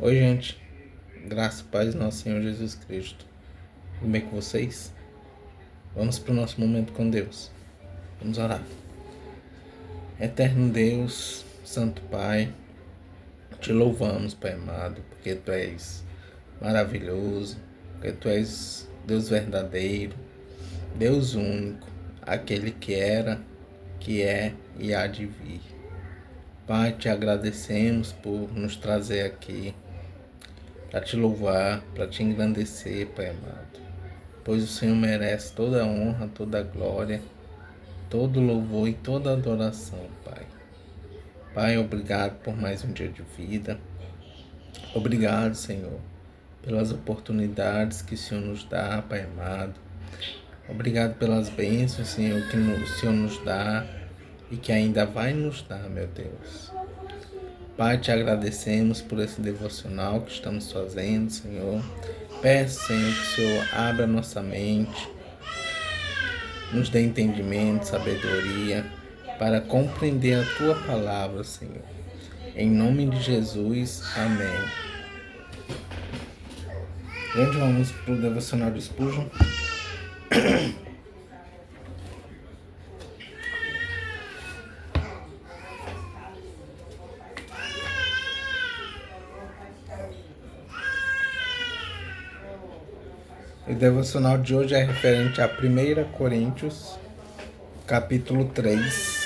Oi, gente. Graça e paz do nosso Senhor Jesus Cristo. Tudo bem com vocês? Vamos para o nosso momento com Deus. Vamos orar. Eterno Deus, Santo Pai, te louvamos, Pai amado, porque Tu és maravilhoso, porque Tu és Deus verdadeiro, Deus único, aquele que era, que é e há de vir. Pai, te agradecemos por nos trazer aqui para te louvar, para te engrandecer, Pai amado. Pois o Senhor merece toda a honra, toda a glória, todo louvor e toda adoração, Pai. Pai, obrigado por mais um dia de vida. Obrigado, Senhor, pelas oportunidades que o Senhor nos dá, Pai amado. Obrigado pelas bênçãos, Senhor, que o Senhor nos dá e que ainda vai nos dar, meu Deus. Pai, te agradecemos por esse devocional que estamos fazendo, Senhor. Peço, Senhor, que o Senhor abra nossa mente, nos dê entendimento, sabedoria, para compreender a Tua palavra, Senhor. Em nome de Jesus, amém. Gente, vamos para o devocional de Spurgeon. O devocional de hoje é referente a 1 Coríntios, capítulo 3.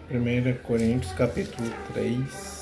Primeira Coríntios, capítulo 3.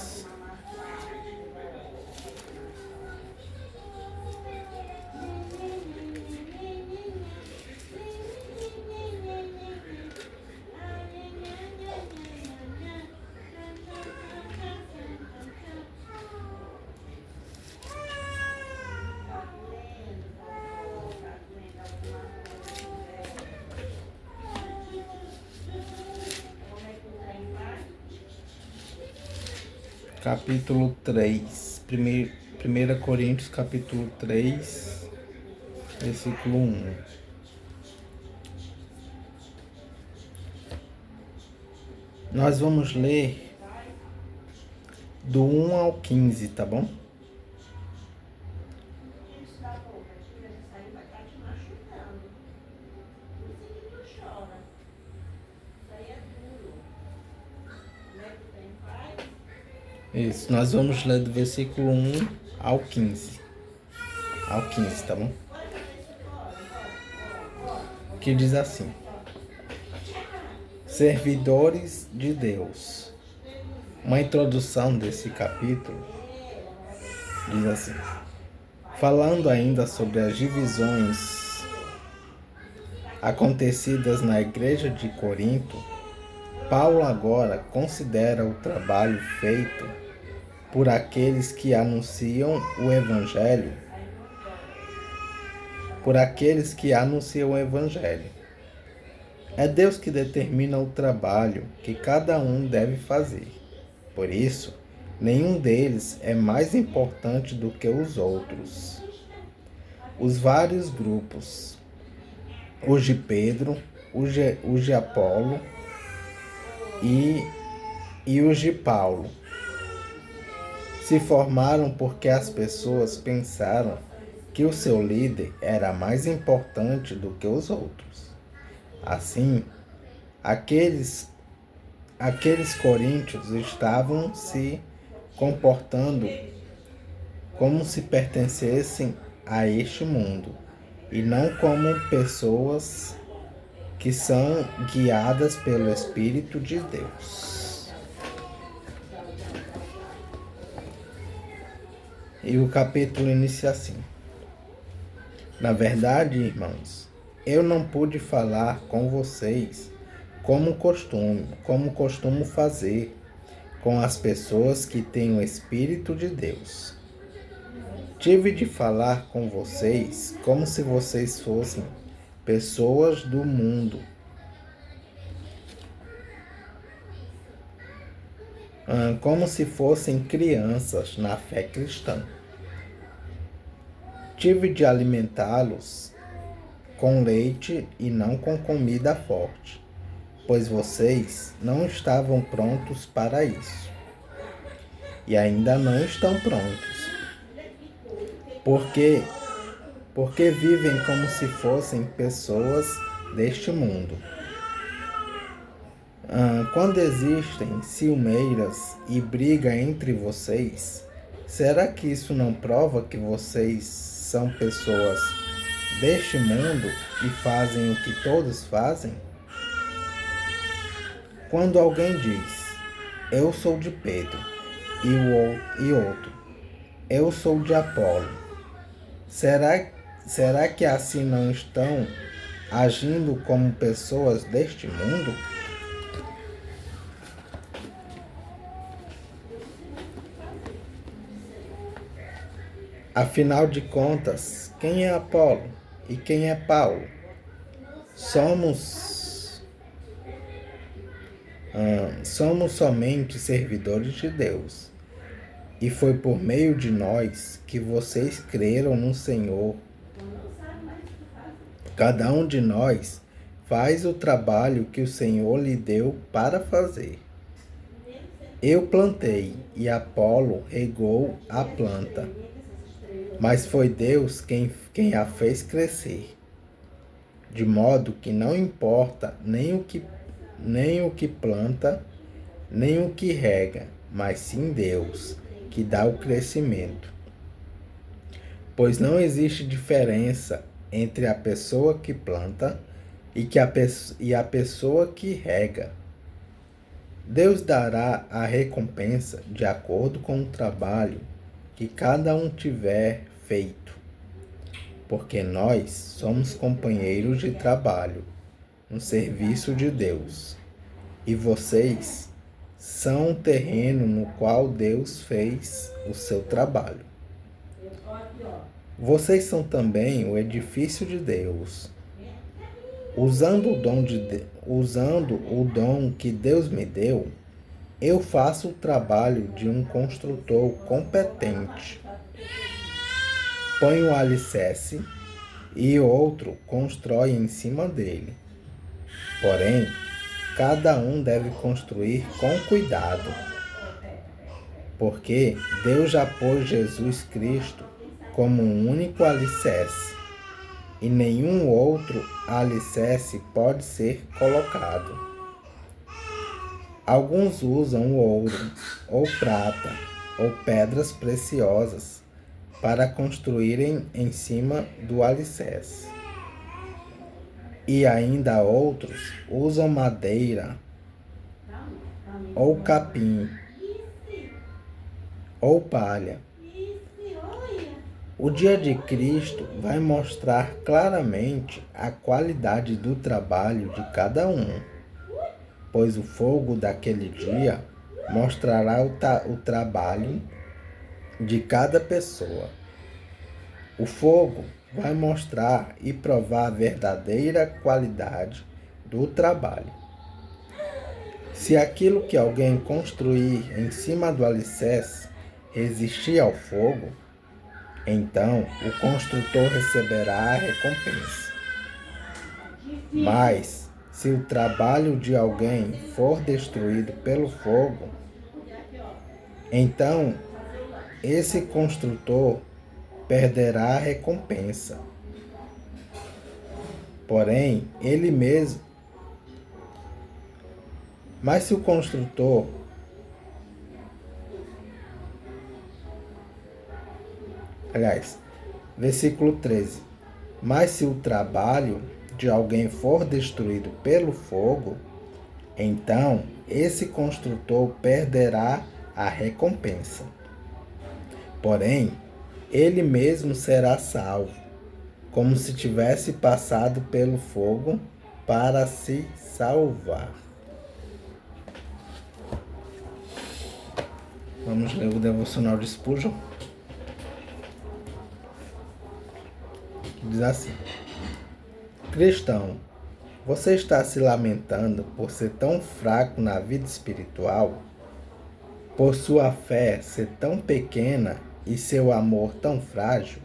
Capítulo 3, 1 Coríntios, capítulo 3, versículo 1. Nós vamos ler do 1 ao 15, tá bom? Isso, nós vamos ler do versículo 1 ao 15. Ao 15, tá bom? Que diz assim: Servidores de Deus. Uma introdução desse capítulo diz assim: falando ainda sobre as divisões acontecidas na igreja de Corinto, Paulo agora considera o trabalho feito por aqueles que anunciam o Evangelho. É Deus que determina o trabalho que cada um deve fazer. Por isso, nenhum deles é mais importante do que os outros. Os vários grupos, os de Pedro, os de Apolo e os de Paulo, se formaram porque as pessoas pensaram que o seu líder era mais importante do que os outros. Assim, aqueles coríntios estavam se comportando como se pertencessem a este mundo e não como pessoas que são guiadas pelo Espírito de Deus. E o capítulo inicia assim: Na verdade, irmãos, eu não pude falar com vocês como costumo fazer com as pessoas que têm o Espírito de Deus. Tive de falar com vocês como se vocês fossem pessoas do mundo, como se fossem crianças na fé cristã. Tive de alimentá-los com leite e não com comida forte, pois vocês não estavam prontos para isso. E ainda não estão prontos. Porque vivem como se fossem pessoas deste mundo. Quando existem ciumeiras e briga entre vocês, será que isso não prova que vocês são pessoas deste mundo e fazem o que todos fazem? Quando alguém diz, eu sou de Pedro, e outro, eu sou de Apolo, será que assim não estão agindo como pessoas deste mundo? Afinal de contas, quem é Apolo e quem é Paulo? Somos somente servidores de Deus. E foi por meio de nós que vocês creram no Senhor. Cada um de nós faz o trabalho que o Senhor lhe deu para fazer. Eu plantei e Apolo regou a planta, mas foi Deus quem a fez crescer. De modo que não importa nem o que planta, nem o que rega, mas sim Deus, que dá o crescimento. Pois não existe diferença entre a pessoa que planta e a pessoa que rega. Deus dará a recompensa de acordo com o trabalho que cada um tiver feito, porque nós somos companheiros de trabalho no serviço de Deus, e vocês são o terreno no qual Deus fez o seu trabalho. Vocês são também o edifício de Deus. Usando o dom que Deus me deu, eu faço o trabalho de um construtor competente. Põe o alicerce e outro constrói em cima dele. Porém, cada um deve construir com cuidado, porque Deus já pôs Jesus Cristo como um único alicerce, e nenhum outro alicerce pode ser colocado. Alguns usam ouro, ou prata, ou pedras preciosas para construírem em cima do alicerce. E ainda outros usam madeira, ou capim, ou palha. O dia de Cristo vai mostrar claramente a qualidade do trabalho de cada um, pois o fogo daquele dia mostrará o trabalho de cada pessoa. O fogo vai mostrar e provar a verdadeira qualidade do trabalho. Se aquilo que alguém construir em cima do alicerce resistir ao fogo, então o construtor receberá a recompensa. Mas, se o trabalho de alguém for destruído pelo fogo, então esse construtor perderá a recompensa. Porém, ele mesmo. Mas se o construtor versículo 13. Mas se o trabalho de alguém for destruído pelo fogo, então esse construtor perderá a recompensa. Porém, ele mesmo será salvo, como se tivesse passado pelo fogo para se salvar. Vamos ler o devocional de Spurgeon. Diz assim: cristão, você está se lamentando por ser tão fraco na vida espiritual, por sua fé ser tão pequena e seu amor tão frágil?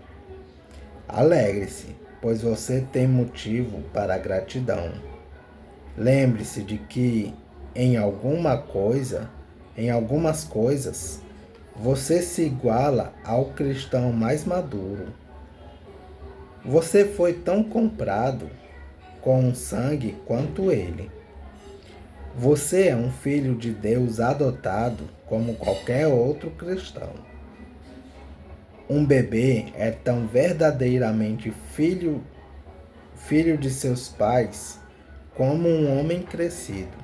Alegre-se, pois você tem motivo para gratidão. Lembre-se de que em algumas coisas, você se iguala ao cristão mais maduro. Você foi tão comprado com sangue quanto ele. Você é um filho de Deus adotado como qualquer outro cristão. Um bebê é tão verdadeiramente filho de seus pais como um homem crescido.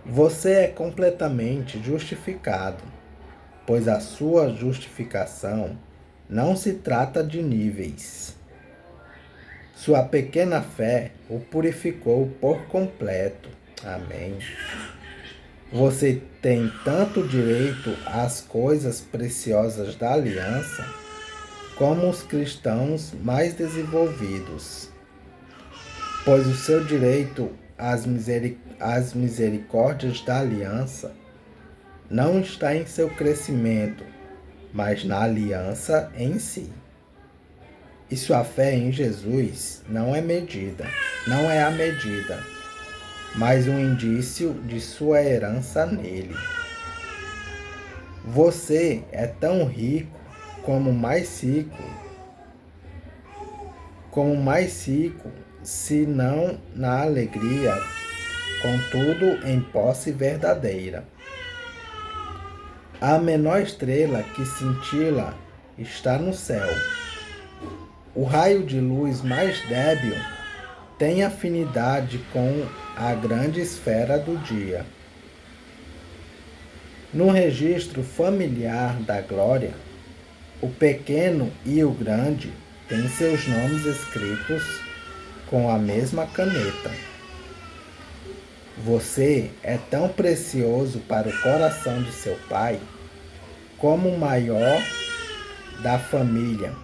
Você é completamente justificado, pois a sua justificação não se trata de níveis. Sua pequena fé o purificou por completo. Amém. Você tem tanto direito às coisas preciosas da aliança, como os cristãos mais desenvolvidos, pois o seu direito às misericórdias da aliança não está em seu crescimento, mas na aliança em si. E sua fé em Jesus não é a medida, mas um indício de sua herança nele. Você é tão rico como mais rico, se não na alegria, contudo em posse verdadeira. A menor estrela que cintila está no céu. O raio de luz mais débil tem afinidade com a grande esfera do dia. No registro familiar da glória, o pequeno e o grande têm seus nomes escritos com a mesma caneta. Você é tão precioso para o coração de seu Pai como o maior da família.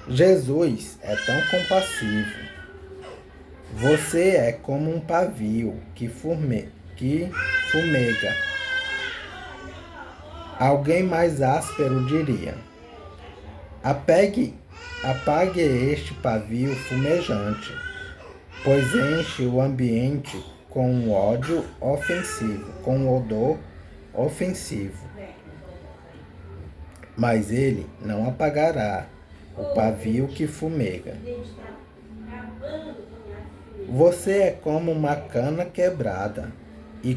Jesus é tão compassivo. Você é como um pavio que fumega. Alguém mais áspero diria: apague este pavio fumejante, pois enche o ambiente com um odor ofensivo. Mas ele não apagará o pavio que fumega. Você é como uma cana quebrada, e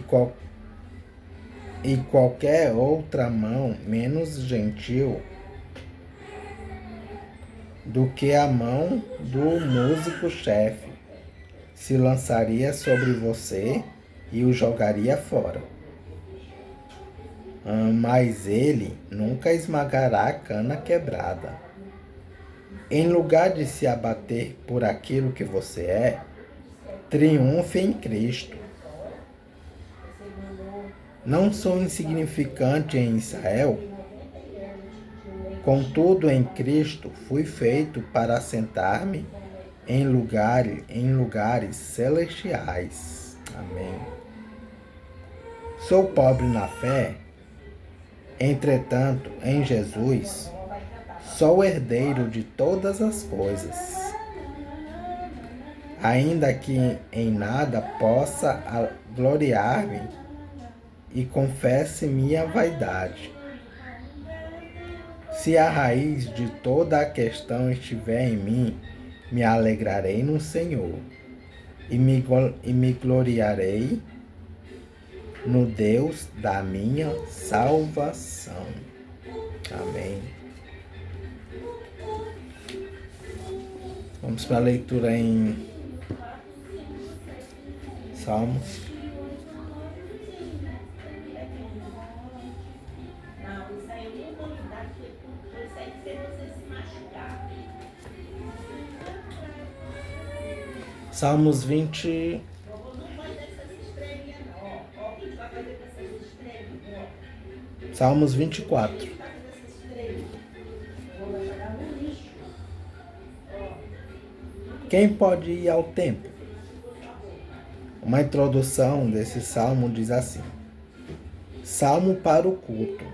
qualquer outra mão menos gentil do que a mão do músico-chefe se lançaria sobre você e o jogaria fora. Mas ele nunca esmagará a cana quebrada. Em lugar de se abater por aquilo que você é, triunfe em Cristo. Não sou insignificante em Israel, contudo em Cristo fui feito para assentar-me em lugares celestiais. Amém. Sou pobre na fé, entretanto, em Jesus, sou herdeiro de todas as coisas. Ainda que em nada possa gloriar-me e confesse minha vaidade. Se a raiz de toda a questão estiver em mim, me alegrarei no Senhor e me gloriarei no Deus da minha salvação. Amém. Vamos para a leitura em Salmos. Salmos 20. Salmos 24. Quem pode ir ao templo? Uma introdução desse salmo diz assim: Salmo para o culto.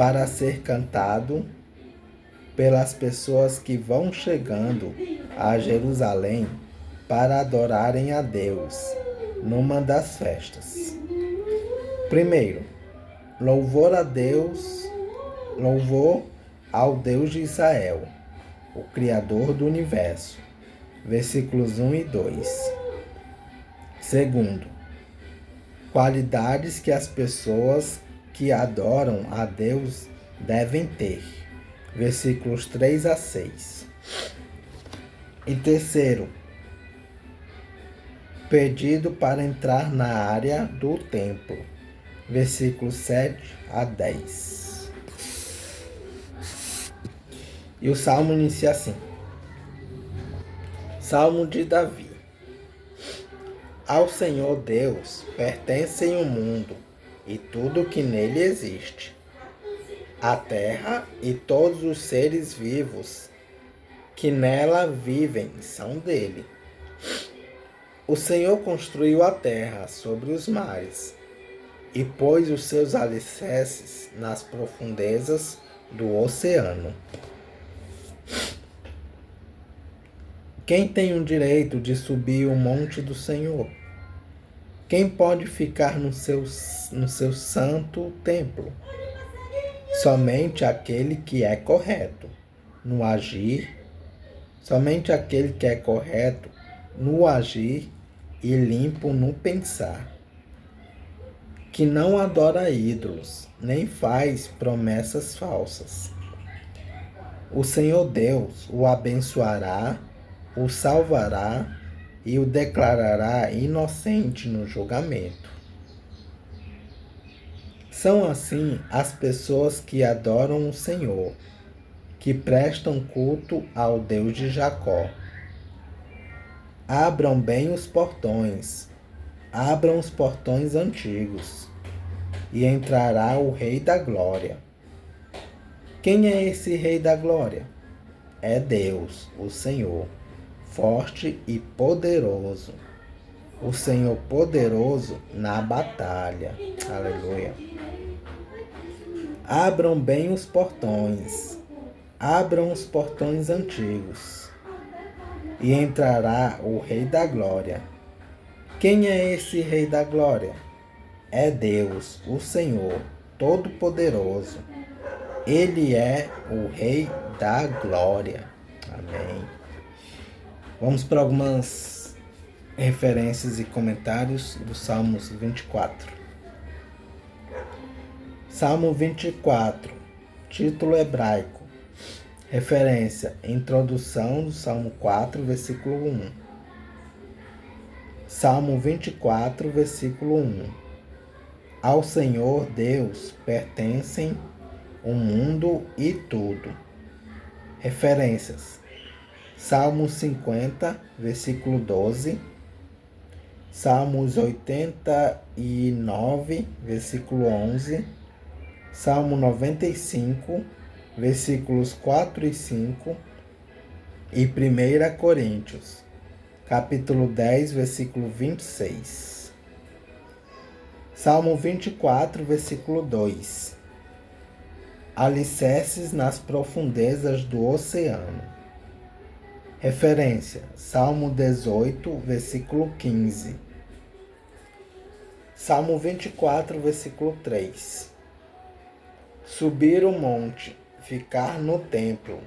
para ser cantado pelas pessoas que vão chegando a Jerusalém para adorarem a Deus numa das festas. Primeiro, louvor a Deus, louvor ao Deus de Israel, o Criador do universo. Versículos 1 e 2. Segundo, qualidades que as pessoas que adoram a Deus devem ter. Versículos 3 a 6. E terceiro, pedido para entrar na área do templo. Versículos 7 a 10. E o salmo inicia assim: Salmo de Davi. Ao Senhor Deus pertencem o mundo e tudo que nele existe, a terra e todos os seres vivos que nela vivem são dele. O Senhor construiu a terra sobre os mares e pôs os seus alicerces nas profundezas do oceano. Quem tem o direito de subir o monte do Senhor? Quem pode ficar no seu santo templo? Somente aquele que é correto no agir, somente aquele que é correto no agir e limpo no pensar, que não adora ídolos, nem faz promessas falsas. O Senhor Deus o abençoará, o salvará e o declarará inocente no julgamento. São assim as pessoas que adoram o Senhor, que prestam culto ao Deus de Jacó. Abram bem os portões, abram os portões antigos, e entrará o Rei da Glória. Quem é esse Rei da Glória? É Deus, o Senhor, forte e poderoso. O Senhor poderoso na batalha. Aleluia. Abram bem os portões, abram os portões antigos, e entrará o Rei da Glória. Quem é esse Rei da Glória? É Deus, o Senhor, Todo-Poderoso. Ele é o Rei da Glória. Amém. Vamos para algumas referências e comentários do Salmos 24. Salmo 24, título hebraico. Referência: Introdução do Salmo 4, versículo 1. Salmo 24, versículo 1. Ao Senhor Deus pertencem o mundo e tudo. Referências: Salmo 50, versículo 12. Salmos 89, versículo 11. Salmo 95, versículos 4 e 5. E 1 Coríntios, capítulo 10, versículo 26. Salmo 24, versículo 2. Alicerces nas profundezas do oceano. Referência: Salmo 18, versículo 15. Salmo 24, versículo 3. Subir o monte, ficar no templo.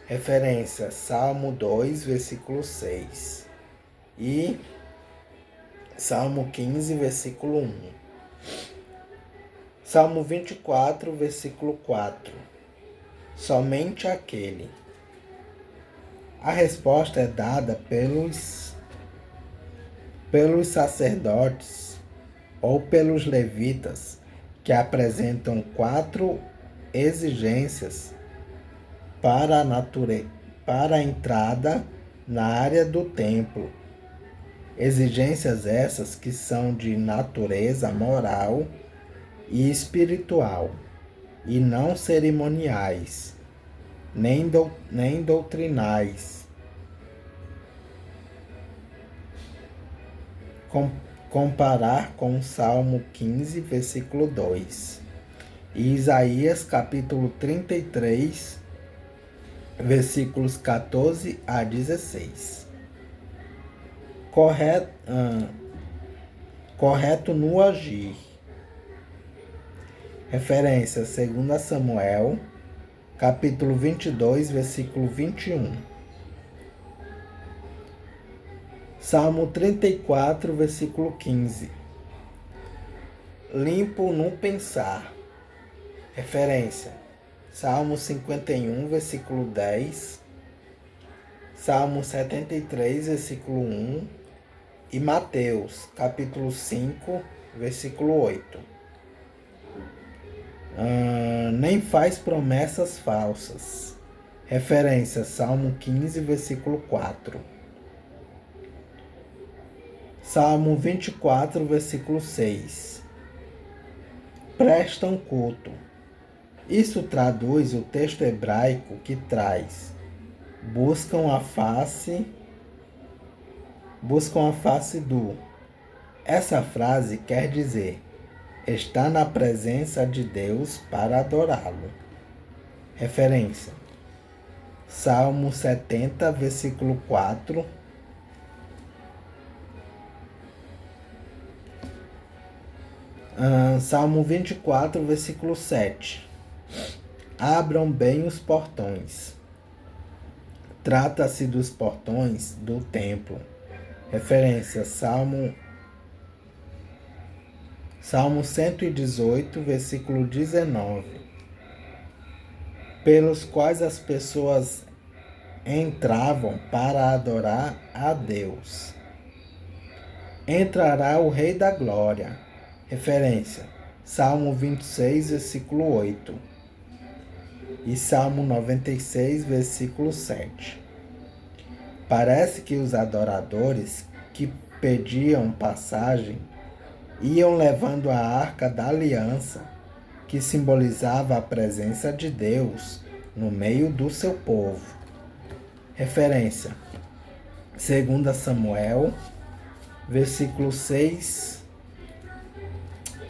Referência: Salmo 2, versículo 6. E Salmo 15, versículo 1. Salmo 24, versículo 4. Somente aquele. A resposta é dada pelos sacerdotes ou pelos levitas, que apresentam 4 exigências para a entrada na área do templo. Exigências essas que são de natureza moral e espiritual, e não cerimoniais, nem doutrinais. Comparar com o Salmo 15, versículo 2. e Isaías capítulo 33, versículos 14 a 16. Correto no agir. Referência: 2 Samuel, capítulo 22, versículo 21. Salmo 34, versículo 15. Limpo no pensar. Referência: Salmo 51, versículo 10. Salmo 73, versículo 1. E Mateus, capítulo 5, versículo 8. Nem faz promessas falsas. Referência: Salmo 15, versículo 4. Salmo 24, versículo 6. Prestam culto. Isso traduz o texto hebraico que traz: buscam a face do. Essa frase quer dizer: está na presença de Deus para adorá-lo. Referência: Salmo 70, versículo 4. Salmo 24, versículo 7. Abram bem os portões. Trata-se dos portões do templo. Referência: Salmo 118, versículo 19. Pelos quais as pessoas entravam para adorar a Deus. Entrará o Rei da Glória. Referência: Salmo 26, versículo 8. E Salmo 96, versículo 7. Parece que os adoradores que pediam passagem iam levando a arca da aliança, que simbolizava a presença de Deus no meio do seu povo. Referência: 2 Samuel, versículo 6.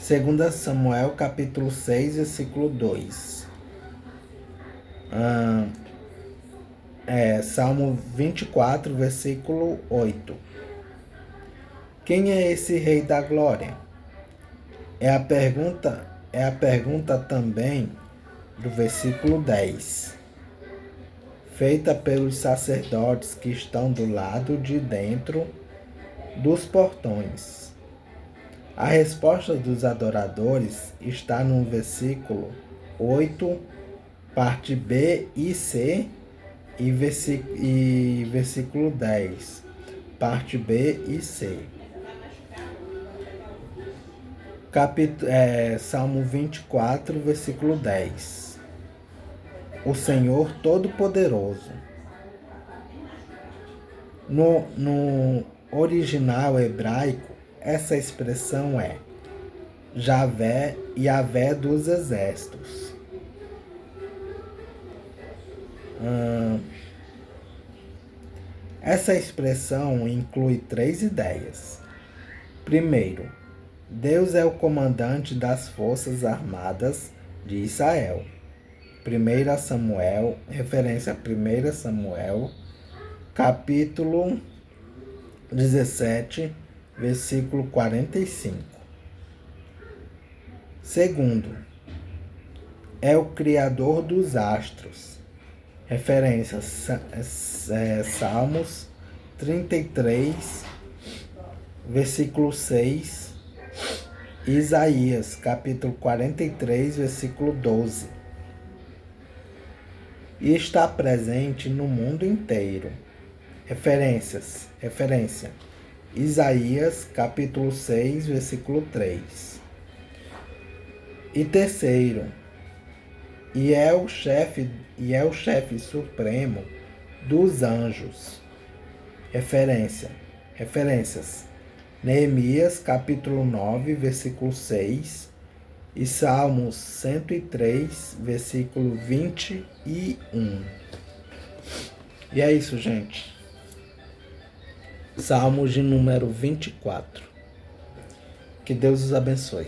2 Samuel, capítulo 6, versículo 2. Salmo 24, versículo 8. Quem é esse Rei da Glória? É a pergunta também do versículo 10, feita pelos sacerdotes que estão do lado de dentro dos portões. A resposta dos adoradores está no versículo 8, parte B e C, e versículo 10, parte B e C. Salmo 24, versículo 10. O Senhor Todo-Poderoso. No original hebraico, essa expressão é Javé, Yahvé dos exércitos. Essa expressão inclui 3 ideias. Primeiro, Deus é o comandante das forças armadas de Israel. 1 Samuel, referência a 1 Samuel, capítulo 17, versículo 45. Segundo, é o Criador dos astros. Referência: Salmos 33, versículo 6. Isaías, capítulo 43, versículo 12. E está presente no mundo inteiro. Referência: Isaías, capítulo 6, versículo 3. E terceiro, e é o chefe supremo dos anjos. Referências: Neemias, capítulo 9, versículo 6, e Salmos 103, versículo 21. E é isso, gente. Salmos de número 24. Que Deus os abençoe.